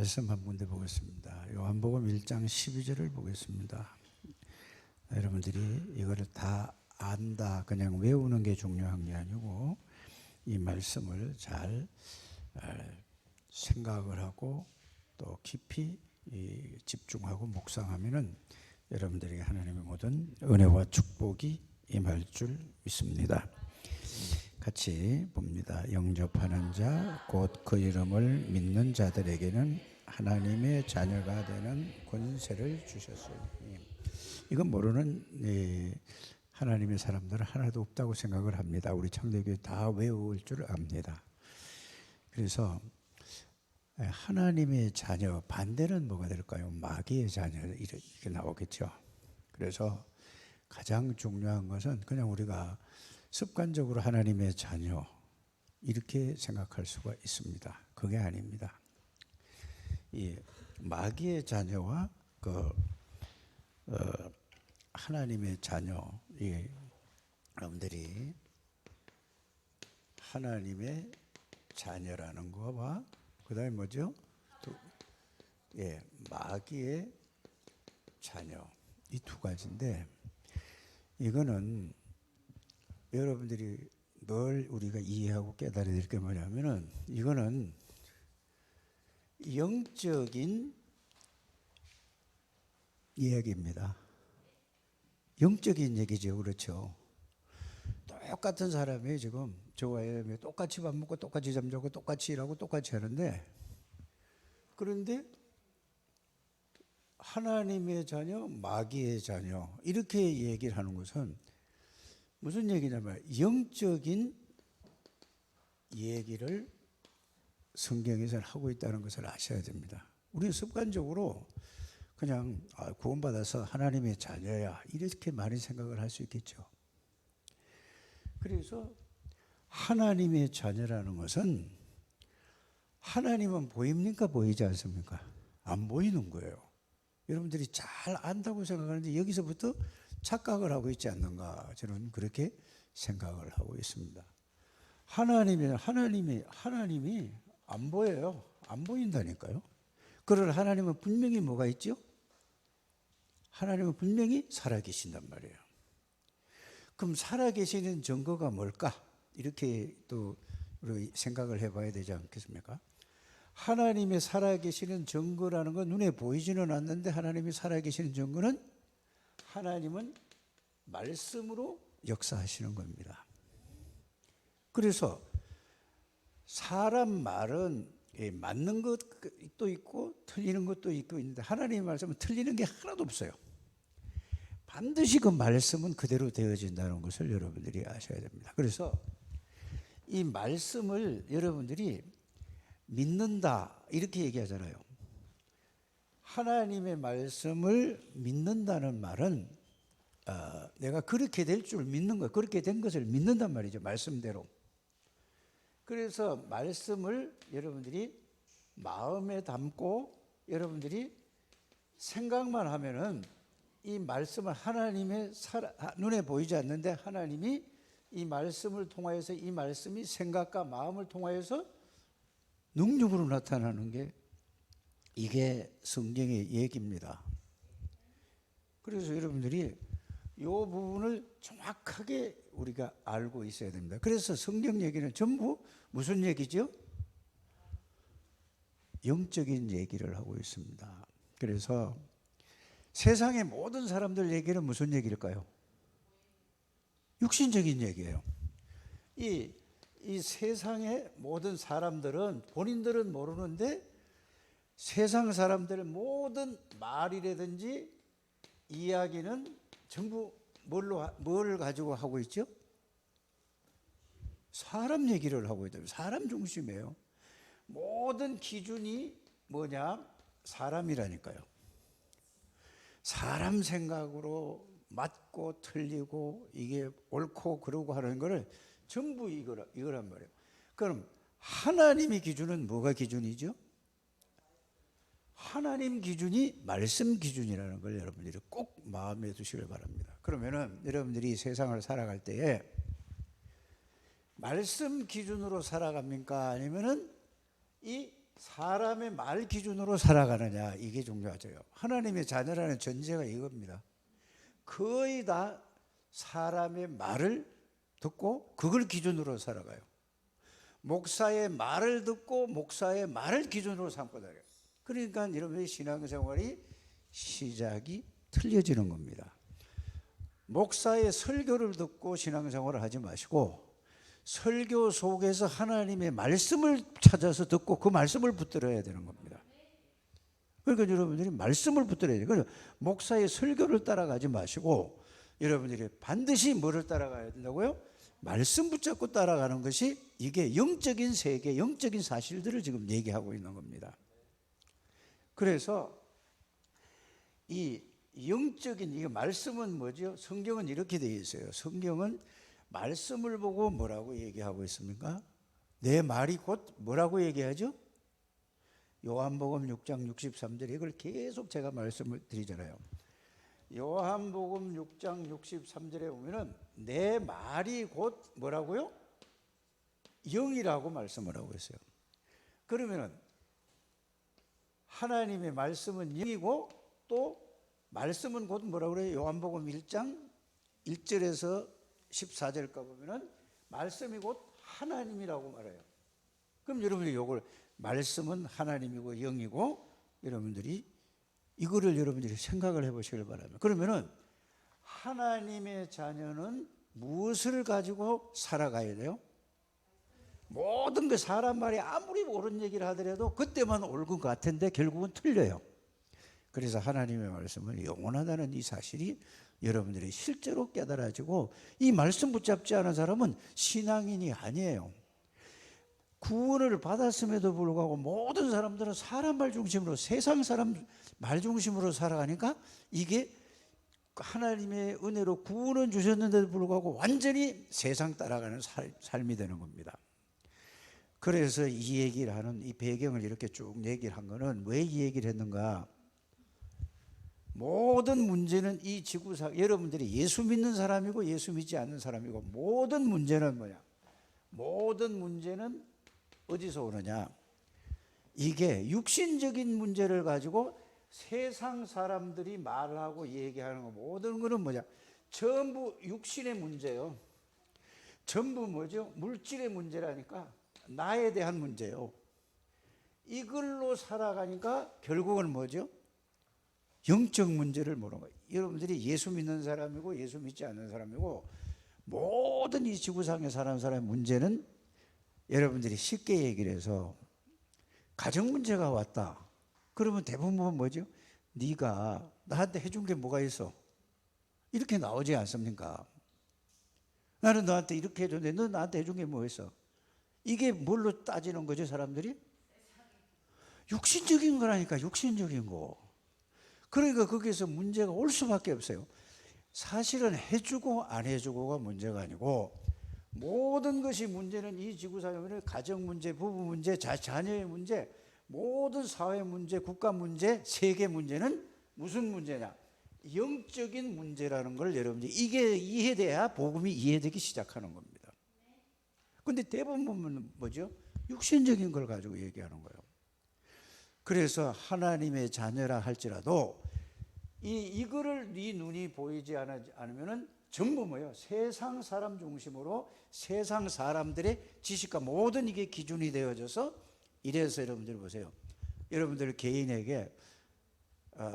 말씀 한 군데 보겠습니다. 요한복음 1장 12절을 보겠습니다. 여러분들이 이거를 다 안다, 그냥 외우는 게 중요한 게 아니고 이 말씀을 잘 생각을 하고 또 깊이 집중하고 묵상하면은 여러분들에게 하나님의 모든 은혜와 축복이 임할 줄 믿습니다. 같이 봅니다. 영접하는 자, 곧 그 이름을 믿는 자들에게는 하나님의 자녀가 되는 권세를 주셨어요. 이건 모르는 하나님의 사람들은 하나도 없다고 생각을 합니다. 우리 창대교회 다 외울 줄 압니다. 그래서 하나님의 자녀, 반대는 뭐가 될까요? 마귀의 자녀, 이렇게 나오겠죠. 그래서 가장 중요한 것은 그냥 우리가 습관적으로 하나님의 자녀 이렇게 생각할 수가 있습니다. 그게 아닙니다. 이 마귀의 자녀와 하나님의 자녀, 여러분들이 하나님의 자녀라는 거와 그다음에 뭐죠? 마귀의 자녀, 이 두 가지인데 이거는 여러분들이 뭘 우리가 이해하고 깨달아야 될 게 뭐냐면은 이거는 영적인 이야기입니다. 영적인 얘기죠. 그렇죠. 똑같은 사람이 지금 저와 똑같이 밥 먹고 똑같이 잠자고 똑같이 일하고 똑같이 하는데 그런데 하나님의 자녀, 마귀의 자녀 이렇게 얘기를 하는 것은 무슨 얘기냐면 영적인 얘기를 성경에서는 하고 있다는 것을 아셔야 됩니다. 우리는 습관적으로 그냥 구원받아서 하나님의 자녀야 이렇게 많이 생각을 할 수 있겠죠. 그래서 하나님의 자녀라는 것은 하나님은 보입니까? 보이지 않습니까? 안 보이는 거예요. 여러분들이 잘 안다고 생각하는데 여기서부터 착각을 하고 있지 않는가, 저는 그렇게 생각을 하고 있습니다. 하나님이 안 보여요. 안 보인다니까요. 그러나 하나님은 분명히 뭐가 있죠? 하나님은 분명히 살아계신단 말이에요. 그럼 살아계시는 증거가 뭘까? 이렇게 또 우리 생각을 해봐야 되지 않겠습니까? 하나님의 살아계시는 증거라는 건 눈에 보이지는 않는데 하나님이 살아계시는 증거는 하나님은 말씀으로 역사하시는 겁니다. 그래서 사람 말은 맞는 것도 있고 틀리는 것도 있고 있는데 하나님의 말씀은 틀리는 게 하나도 없어요. 반드시 그 말씀은 그대로 되어진다는 것을 여러분들이 아셔야 됩니다. 그래서 이 말씀을 여러분들이 믿는다 이렇게 얘기하잖아요. 하나님의 말씀을 믿는다는 말은 내가 그렇게 될 줄 믿는 거예요. 그렇게 된 것을 믿는단 말이죠. 말씀대로. 그래서 말씀을 여러분들이 마음에 담고 여러분들이 생각만 하면은 이 말씀을 하나님의 눈에 보이지 않는데 하나님이 이 말씀을 통하여서 이 말씀이 생각과 마음을 통하여서 능력으로 나타나는 게 이게 성경의 얘기입니다. 그래서 여러분들이 이 부분을 정확하게 우리가 알고 있어야 됩니다. 그래서 성경 얘기는 전부 무슨 얘기죠? 영적인 얘기를 하고 있습니다. 그래서 세상의 모든 사람들 얘기는 무슨 얘기일까요? 육신적인 얘기예요. 이 세상의 모든 사람들은 본인들은 모르는데 세상 사람들의 모든 말이라든지 이야기는 전부 뭘 가지고 하고 있죠? 사람 얘기를 하고 있다. 사람 중심이에요. 모든 기준이 뭐냐? 사람이라니까요. 사람 생각으로 맞고 틀리고 이게 옳고 그러고 하는 거를 전부 이거란 말이에요. 그럼 하나님의 기준은 뭐가 기준이죠? 하나님 기준이 말씀 기준이라는 걸 여러분들이 꼭 마음에 두시길 바랍니다. 그러면은 여러분들이 세상을 살아갈 때에 말씀 기준으로 살아갑니까? 아니면은 이 사람의 말 기준으로 살아가느냐, 이게 중요하죠. 하나님의 자녀라는 전제가 이겁니다. 거의 다 사람의 말을 듣고 그걸 기준으로 살아가요. 목사의 말을 듣고 목사의 말을 기준으로 삼고 다녀요. 그러니까 여러분의 신앙생활이 시작이 틀려지는 겁니다. 목사의 설교를 듣고 신앙생활을 하지 마시고 설교 속에서 하나님의 말씀을 찾아서 듣고 그 말씀을 붙들어야 되는 겁니다. 그러니까 여러분들이 말씀을 붙들어야 돼요. 그래서 목사의 설교를 따라가지 마시고 여러분들이 반드시 뭐를 따라가야 된다고요? 말씀 붙잡고 따라가는 것이 이게 영적인 세계, 영적인 사실들을 지금 얘기하고 있는 겁니다. 그래서 이 영적인 이 말씀은 뭐죠? 성경은 이렇게 되어 있어요. 성경은 말씀을 보고 뭐라고 얘기하고 있습니까? 내 말이 곧 뭐라고 얘기하죠? 요한복음 6장 63절에 이걸 계속 제가 말씀을 드리잖아요. 요한복음 6장 63절에 보면은 내 말이 곧 뭐라고요? 영이라고 말씀을 하고 있어요. 그러면은 하나님의 말씀은 영이고 또 말씀은 곧 뭐라고 그래요? 요한복음 1장 1절에서 14절까 보면은 말씀이 곧 하나님이라고 말해요. 그럼 여러분이 요걸 말씀은 하나님이고 영이고 여러분들이 이거를 여러분들이 생각을 해보시길 바랍니다. 그러면은 하나님의 자녀는 무엇을 가지고 살아가야 돼요? 모든 그 사람 말이 아무리 옳은 얘기를 하더라도 그때만 옳은 것 같은데 결국은 틀려요. 그래서 하나님의 말씀은 영원하다는 이 사실이 여러분들이 실제로 깨달아지고 이 말씀 붙잡지 않은 사람은 신앙인이 아니에요. 구원을 받았음에도 불구하고 모든 사람들은 사람 말 중심으로 세상 사람 말 중심으로 살아가니까 이게 하나님의 은혜로 구원은 주셨는데도 불구하고 완전히 세상 따라가는 삶이 되는 겁니다. 그래서 이 얘기를 하는 이 배경을 이렇게 쭉 얘기를 한 거는 왜 이 얘기를 했는가? 모든 문제는 이 지구상 여러분들이 예수 믿는 사람이고 예수 믿지 않는 사람이고 모든 문제는 뭐냐? 모든 문제는 어디서 오느냐? 이게 육신적인 문제를 가지고 세상 사람들이 말하고 얘기하는 거 모든 거는 뭐냐? 전부 육신의 문제예요. 전부 뭐죠? 물질의 문제라니까 나에 대한 문제예요. 이걸로 살아가니까 결국은 뭐죠? 영적 문제를 모르는 거예요. 여러분들이 예수 믿는 사람이고 예수 믿지 않는 사람이고 모든 이 지구상에 사는 사람의 문제는 여러분들이 쉽게 얘기를 해서 가정 문제가 왔다. 그러면 대부분 뭐죠? 네가 나한테 해준 게 뭐가 있어? 이렇게 나오지 않습니까? 나는 너한테 이렇게 해줬는데 너 나한테 해준 게 뭐 있어? 이게 뭘로 따지는 거죠, 사람들이? 육신적인 거라니까, 육신적인 거. 그러니까 거기에서 문제가 올 수밖에 없어요. 사실은 해주고 안 해주고가 문제가 아니고 모든 것이 문제는 이 지구상에 가정 문제, 부부 문제, 자녀의 문제, 모든 사회 문제, 국가 문제, 세계 문제는 무슨 문제냐? 영적인 문제라는 걸 여러분들이 이게 이해돼야 복음이 이해되기 시작하는 겁니다. 그런데 대부분 보면 뭐죠? 육신적인 걸 가지고 얘기하는 거예요. 그래서 하나님의 자녀라 할지라도 이거를 네 눈이 보이지 않으면은 전부 뭐예요? 세상 사람 중심으로 세상 사람들의 지식과 모든 이게 기준이 되어져서 이래서 여러분들 보세요. 여러분들 개인에게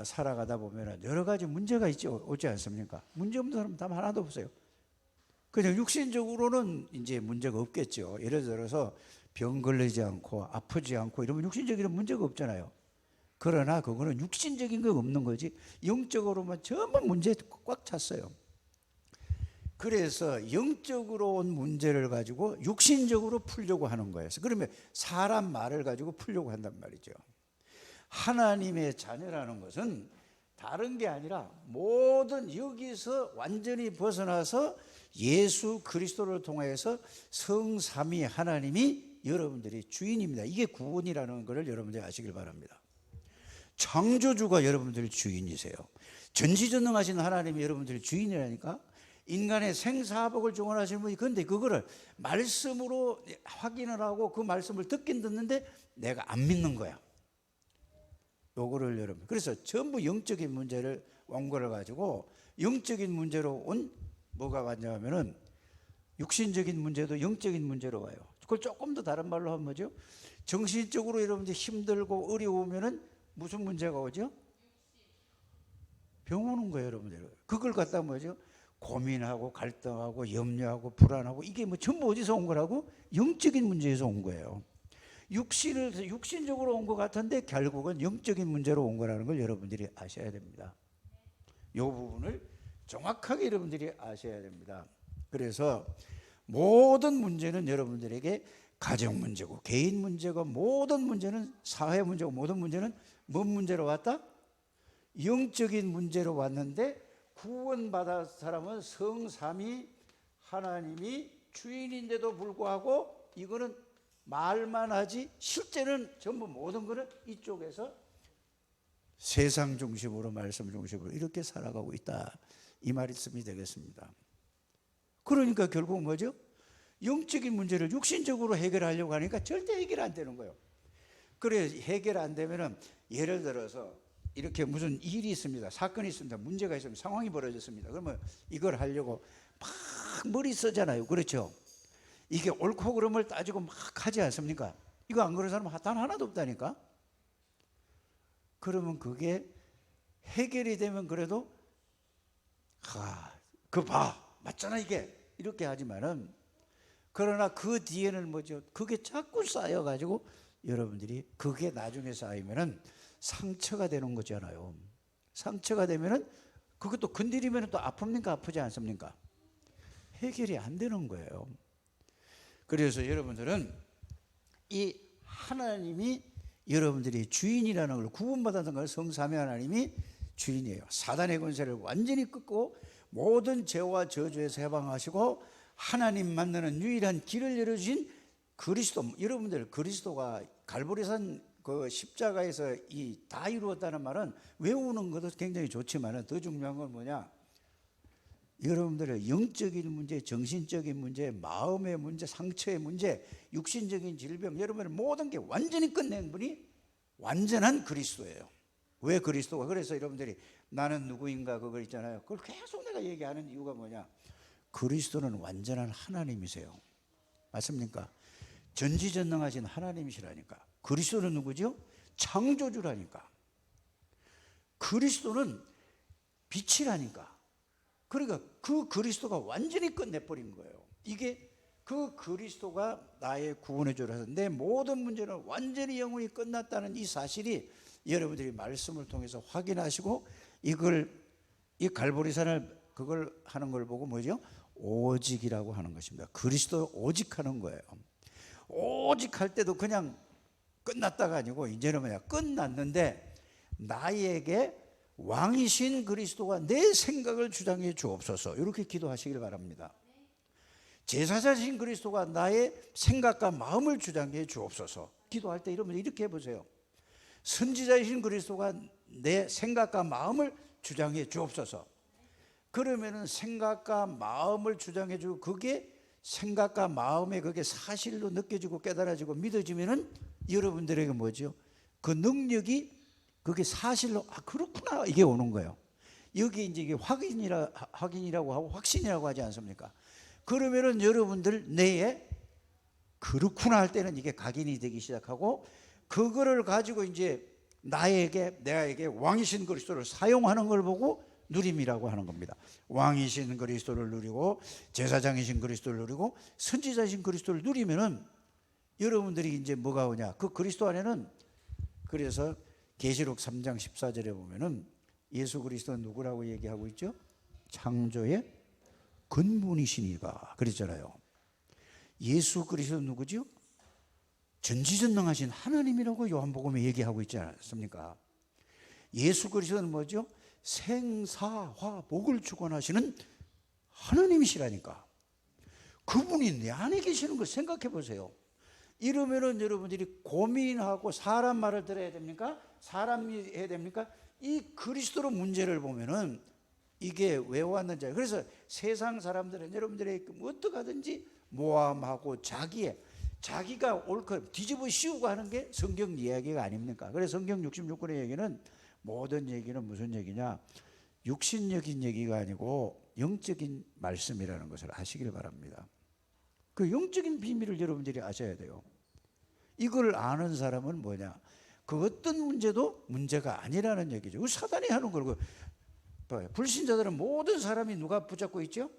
살아가다 보면 여러 가지 문제가 오지 않습니까? 문제 없는 사람은 다 하나도 없어요. 그냥 육신적으로는 이제 문제가 없겠죠. 예를 들어서 병 걸리지 않고 아프지 않고 이러면 육신적인 문제가 없잖아요. 그러나 그거는 육신적인 거 없는 거지 영적으로만 전부 문제 꽉 찼어요. 그래서 영적으로 온 문제를 가지고 육신적으로 풀려고 하는 거예요. 그러면 사람 말을 가지고 풀려고 한단 말이죠. 하나님의 자녀라는 것은 다른 게 아니라 모든 여기서 완전히 벗어나서 예수 그리스도를 통해서 성삼위 하나님이 여러분들이 주인입니다. 이게 구원이라는 것을 여러분들이 아시길 바랍니다. 창조주가 여러분들의 주인이세요. 전지전능하신 하나님이 여러분들의 주인이라니까. 인간의 생사복을 주관하시는 분이, 그런데 그거를 말씀으로 확인을 하고 그 말씀을 듣긴 듣는데 내가 안 믿는 거야. 요거를 여러분, 그래서 전부 영적인 문제를 원고를 가지고 영적인 문제로 온 뭐가 왔냐면은 육신적인 문제도 영적인 문제로 와요. 그걸 조금 더 다른 말로 하면 뭐죠? 정신적으로 여러분들 힘들고 어려우면은 무슨 문제가 오죠? 병 오는 거예요, 여러분들. 그걸 갖다 뭐죠? 고민하고 갈등하고 염려하고 불안하고, 이게 뭐 전부 어디서 온 거라고? 영적인 문제에서 온 거예요. 육신적으로 온 것 같은데 결국은 영적인 문제로 온 거라는 걸 여러분들이 아셔야 됩니다. 이 부분을 정확하게 여러분들이 아셔야 됩니다. 그래서 모든 문제는 여러분들에게 가정 문제고 개인 문제고 모든 문제는 사회 문제고 모든 문제는 뭔 문제로 왔다? 영적인 문제로 왔는데, 구원받은 사람은 성삼위 하나님이 주인인데도 불구하고 이거는 말만 하지 실제는 전부 모든 것은 이쪽에서 세상 중심으로 말씀 중심으로 이렇게 살아가고 있다, 이 말씀이 되겠습니다. 그러니까 결국 뭐죠? 영적인 문제를 육신적으로 해결하려고 하니까 절대 해결 안 되는 거예요. 그래 해결 안 되면은, 예를 들어서 이렇게 무슨 일이 있습니다. 사건이 있습니다. 문제가 있습니다. 상황이 벌어졌습니다. 그러면 이걸 하려고 막 머리 쓰잖아요. 그렇죠? 이게 옳고 그름을 따지고 막 하지 않습니까? 이거 안 그런 사람 단 하나도 없다니까. 그러면 그게 해결이 되면 그래도 그거 봐 맞잖아 이게, 이렇게 하지만은, 그러나 그 뒤에는 뭐죠? 그게 자꾸 쌓여가지고 여러분들이 그게 나중에 쌓이면은 상처가 되는 거잖아요. 상처가 되면은 그것도 건드리면 또 아픕니까? 아프지 않습니까? 해결이 안 되는 거예요. 그래서 여러분들은 이 하나님이 여러분들이 주인이라는 걸, 구원받았던 걸, 성삼위 하나님이 주인이에요. 사단의 권세를 완전히 끊고 모든 죄와 저주에서 해방하시고 하나님 만나는 유일한 길을 열어주신 그리스도, 여러분들 그리스도가 갈보리산 그 십자가에서 이 다 이루었다는 말은 외우는 것도 굉장히 좋지만 더 중요한 건 뭐냐? 여러분들의 영적인 문제, 정신적인 문제, 마음의 문제, 상처의 문제, 육신적인 질병, 여러분의 모든 게 완전히 끝낸 분이 완전한 그리스도예요. 왜 그리스도가? 그래서 여러분들이 나는 누구인가 그거 있잖아요. 그걸 계속 내가 얘기하는 이유가 뭐냐? 그리스도는 완전한 하나님이세요. 맞습니까? 전지전능하신 하나님이시라니까. 그리스도는 누구죠? 창조주라니까. 그리스도는 빛이라니까. 그러니까 그 그리스도가 완전히 끝내버린 거예요. 이게 그 그리스도가 나의 구원의 주라서 내 모든 문제는 완전히 영원히 끝났다는 이 사실이 여러분들이 말씀을 통해서 확인하시고, 이걸 이 갈보리산을 그걸 하는 걸 보고 뭐죠? 오직이라고 하는 것입니다. 그리스도 오직 하는 거예요. 오직 할 때도 그냥 끝났다가 아니고 이제는 뭐냐? 끝났는데 나에게 왕이신 그리스도가 내 생각을 주장해 주옵소서, 이렇게 기도하시길 바랍니다. 제사장이신 그리스도가 나의 생각과 마음을 주장해 주옵소서. 기도할 때 이러면 이렇게 해보세요. 선지자이신 그리스도가 내 생각과 마음을 주장해 주옵소서. 그러면은 생각과 마음을 주장해 주고 그게 생각과 마음에 그게 사실로 느껴지고 깨달아지고 믿어지면은 여러분들에게 뭐죠? 그 능력이 그게 사실로 그렇구나 이게 오는 거예요. 여기 이제 이게 확인이라고 하고 확신이라고 하지 않습니까? 그러면은 여러분들 내에 그렇구나 할 때는 이게 각인이 되기 시작하고, 그거를 가지고 이제 내게 왕이신 그리스도를 사용하는 걸 보고 누림이라고 하는 겁니다. 왕이신 그리스도를 누리고 제사장이신 그리스도를 누리고 선지자이신 그리스도를 누리면은 여러분들이 이제 뭐가 오냐? 그 그리스도 안에는, 그래서 계시록 3장 14절에 보면은 예수 그리스도는 누구라고 얘기하고 있죠? 창조의 근본이시니가 그랬잖아요. 예수 그리스도 누구죠? 전지전능하신 하나님이라고 요한복음에 얘기하고 있지 않습니까? 예수 그리스도는 뭐죠? 생사화복을 주관하시는 하나님이시라니까. 그분이 내 안에 계시는 걸 생각해 보세요. 이러면은 여러분들이 고민하고 사람 말을 들어야 됩니까? 사람이 해야 됩니까? 이 그리스도로 문제를 보면은 이게 왜 왔는지. 그래서 세상 사람들은 여러분들의 어떻게 하든지 모함하고 자기가 옳고 뒤집어 씌우고 하는 게 성경 이야기가 아닙니까? 그래서 성경 66권의 얘기는 모든 얘기는 무슨 얘기냐? 육신적인 얘기가 아니고 영적인 말씀이라는 것을 아시길 바랍니다. 그 영적인 비밀을 여러분들이 아셔야 돼요. 이걸 아는 사람은 뭐냐? 그 어떤 문제도 문제가 아니라는 얘기죠. 사단이 하는 거고. 불신자들은 모든 사람이 누가 붙잡고 있죠?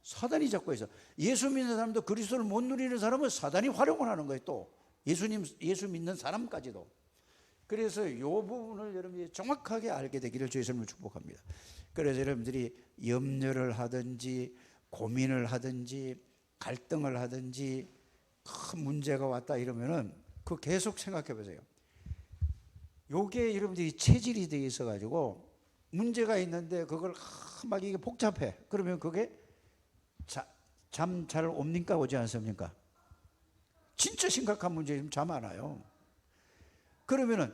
사단이 잡고 있어. 예수 믿는 사람도 그리스도를 못 누리는 사람은 사단이 활용을 하는 거예요. 또 예수 믿는 사람까지도. 그래서 이 부분을 여러분들이 정확하게 알게 되기를 주의 이름으로 축복합니다. 그래서 여러분들이 염려를 하든지 고민을 하든지 갈등을 하든지 큰 문제가 왔다 이러면은 그 계속 생각해 보세요. 요게 여러분들이 체질이 되어 있어 가지고 문제가 있는데 그걸 막 이게 복잡해. 그러면 그게 잠 잘 옵니까? 오지 않습니까? 진짜 심각한 문제이면 잠 안 와요. 그러면은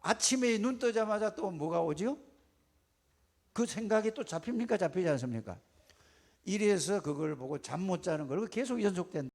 아침에 눈 뜨자마자 또 뭐가 오지요? 그 생각이 또 잡힙니까? 잡히지 않습니까? 이래서 그걸 보고 잠 못 자는 걸 계속 연속된다.